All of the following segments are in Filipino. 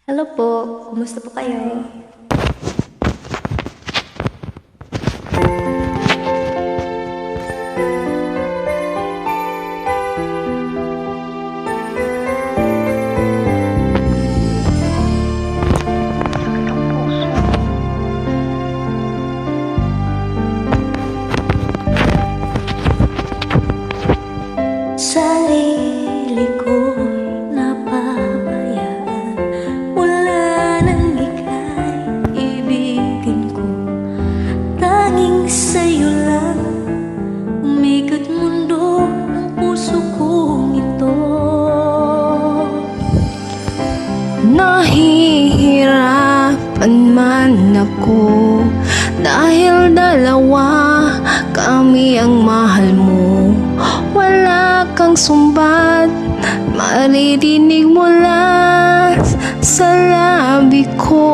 Hello po, kumusta po kayo? Sarili ko'y napabayaan, mula nang ika'y ibigin ko. Tanging sa'yo lang umikot mundo ng puso kong ito. Nahihirapan man ako dahil dalawa kami ang mahal mo. Wala kang sumbat, maririnig mula sa labi ko.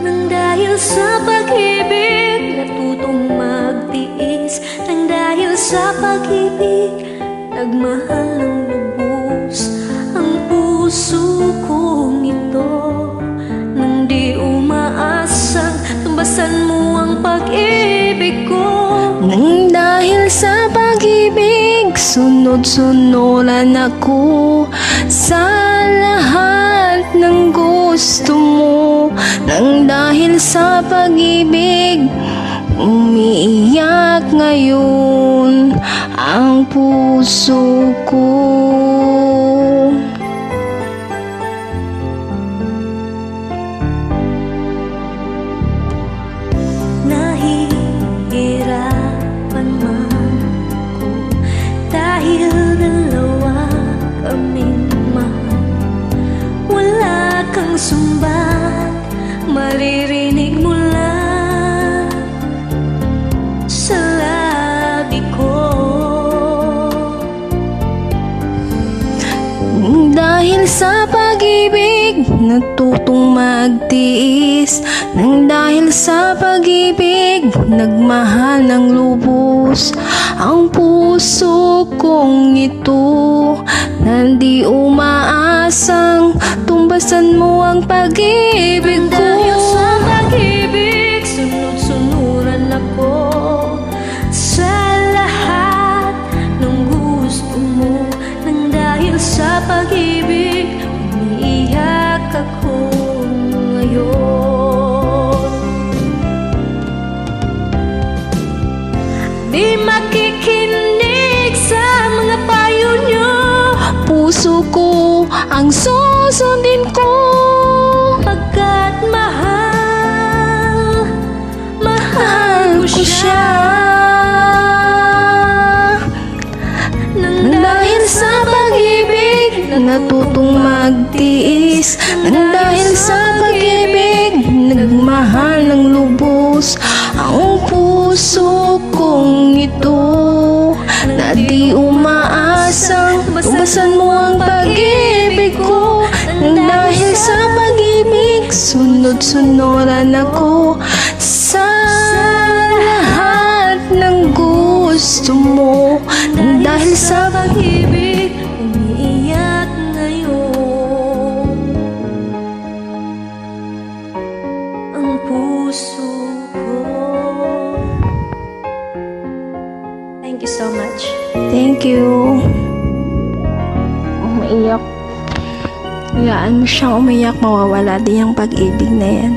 Nang dahil sa pag-ibig, natutong magtiis. Nang dahil sa pag-ibig, nagmahal ng lubos ang puso kong ito. Nang di umaasang tumbasan mo ang pag-ibig ko. Nang dahil sa pag-ibig, sunod-sunuran ako sa lahat ng gusto mo. Nang dahil sa pag-ibig, umiiyak ngayon ang puso ko. Nahihirapan man ako dahil dalawa kaming mahal. Wala kang sumbat, maririnig mula sa labi ko. Dahil sa pag-ibig, natutong magtiis. Nang dahil sa pag-ibig, nagmahal ng lubos ang puso kong ito. Na di umaasang tumbasan mo ang pag-ibig ko. Dahil sa pag-ibig, sunod-sunuran ako sa lahat ng gusto mo. Nang dahil sa pag-ibig, umiiyak ako ngayon. Di makikinig sa mga payo nyo, Puso ko ang susundin ko. pagkat mahal Mahal ko siya. Nang Dahil sa pag-ibig, natutong magtiis. Nang dahil sa pag-ibig, nagmahal ng lubos ang puso kong ito. Na di umaasang tumbasan mo ang pag-ibig ko. Nang dahil sa pag-ibig, sunod-sunuran ako sa lahat ng gusto mo. Nang dahil sa pag-ibig, umiiyak ngayon ang puso ko. Thank you so much. Thank you. Umiiyak. Hayaan mo siyang umiyak, mawawala din yung pag-ibig na yan.